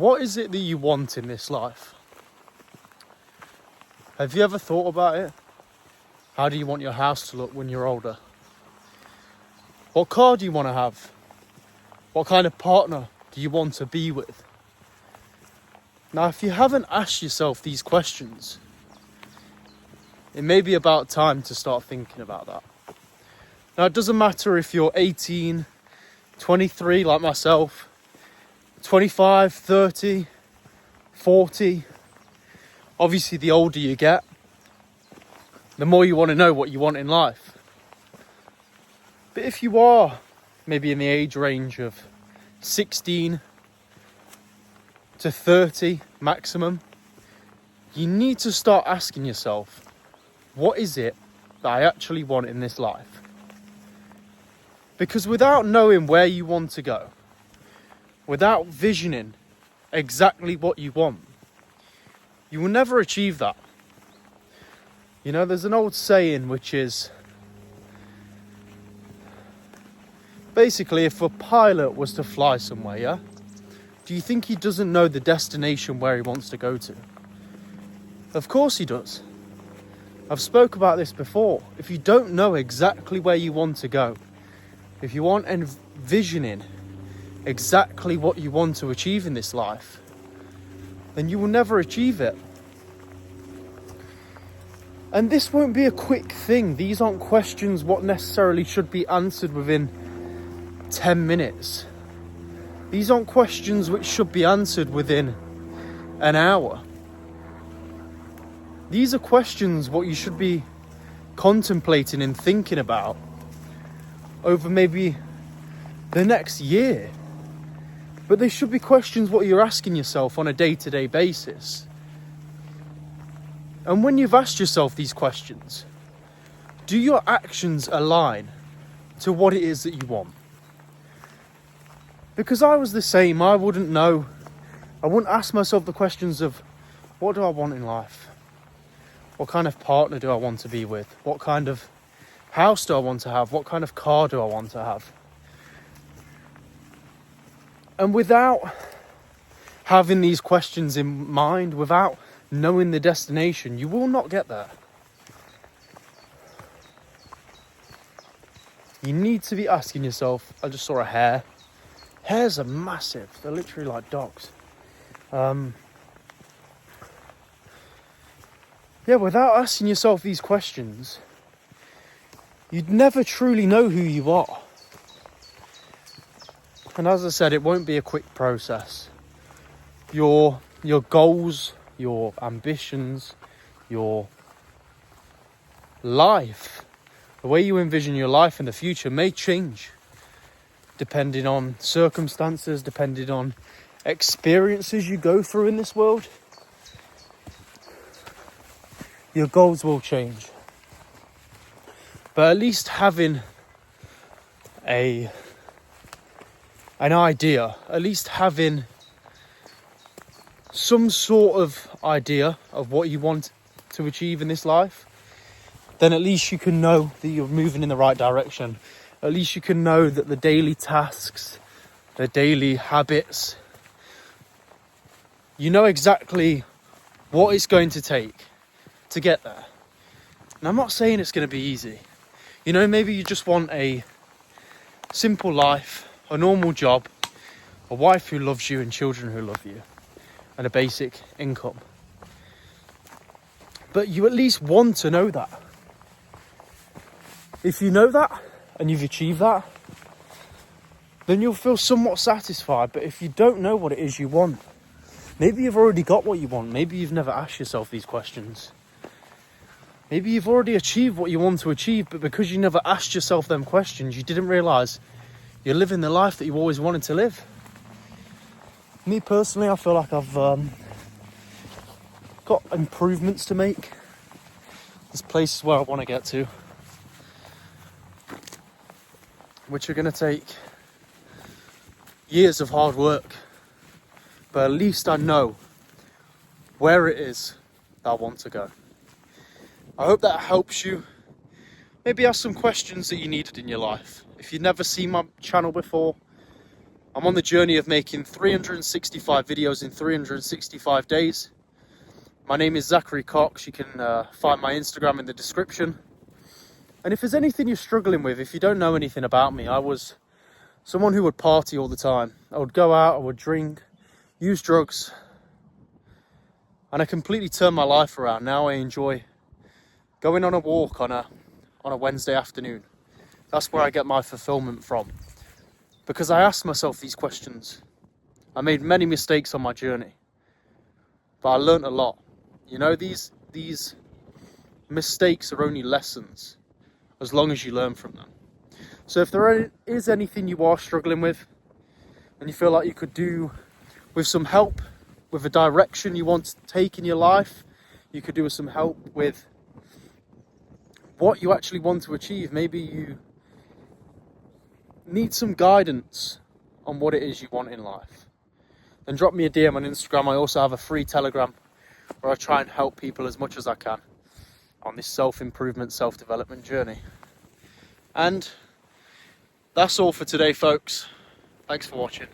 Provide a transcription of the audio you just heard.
What is it that you want in this life? Have you ever thought about it? How do you want your house to look when you're older? What car do you want to have? What kind of partner do you want to be with? Now, if you haven't asked yourself these questions, it may be about time to start thinking about that. Now, it doesn't matter if you're 18, 23 like myself, 25, 30, 40. Obviously, the older you get, the more you want to know what you want in life. But if you are maybe in the age range of 16 to 30 maximum, you need to start asking yourself, what is it that I actually want in this life? Because without knowing where you want to go, without visioning exactly what you want, you will never achieve that. You know, there's an old saying which is, basically, if a pilot was to fly somewhere, yeah? Do you think he doesn't know the destination where he wants to go to? Of course he does. I've spoke about this before. If you don't know exactly where you want to go, if you aren't envisioning exactly what you want to achieve in this life, then you will never achieve it. And this won't be a quick thing. These aren't questions what necessarily should be answered within 10 minutes. These aren't questions which should be answered within an hour. These are questions what you should be contemplating and thinking about over maybe the next year. But they should be questions what you're asking yourself on a day-to-day basis. And when you've asked yourself these questions, do your actions align to what it is that you want? Because I was the same. I wouldn't know. I wouldn't ask myself the questions of, what do I want in life? What kind of partner do I want to be with? What kind of house do I want to have? What kind of car do I want to have? And without having these questions in mind, without knowing the destination, you will not get there. You need to be asking yourself, I just saw a hare. Hares are massive. They're literally like dogs. Without asking yourself these questions, you'd never truly know who you are. And as I said, it won't be a quick process. Your goals, your ambitions, your life, the way you envision your life in the future may change depending on circumstances, depending on experiences you go through in this world. Your goals will change. But at least having an idea, at least having some sort of idea of what you want to achieve in this life, then at least you can know that you're moving in the right direction. At least you can know that the daily tasks, the daily habits, you know exactly what it's going to take to get there. And I'm not saying it's going to be easy. You know, maybe you just want a simple life, a normal job, a wife who loves you and children who love you, and a basic income. But you at least want to know that. If you know that and you've achieved that, then you'll feel somewhat satisfied. But if you don't know what it is you want, maybe you've already got what you want. Maybe you've never asked yourself these questions. Maybe you've already achieved what you want to achieve, but because you never asked yourself them questions, you didn't realise you're living the life that you always wanted to live. Me personally, I feel like I've got improvements to make. There's places where I want to get to, which are going to take years of hard work. But at least I know where it is that I want to go. I hope that helps you. Maybe ask some questions that you needed in your life. If you've never seen my channel before, I'm on the journey of making 365 videos in 365 days. My name is Zachary Cox. You can find my Instagram in the description. And if there's anything you're struggling with, if you don't know anything about me, I was someone who would party all the time. I would go out, I would drink, use drugs, and I completely turned my life around. Now I enjoy going on a walk on a Wednesday afternoon. That's where I get my fulfillment from. Because I asked myself these questions. I made many mistakes on my journey, but I learned a lot. You know, these mistakes are only lessons as long as you learn from them. So if there is anything you are struggling with and you feel like you could do with some help, with a direction you want to take in your life, you could do with some help with what you actually want to achieve. Maybe you need some guidance on what it is you want in life, then drop me a DM on Instagram. I also have a free Telegram where I try and help people as much as I can on this self-improvement, self-development journey. And that's all for today, folks. Thanks for watching.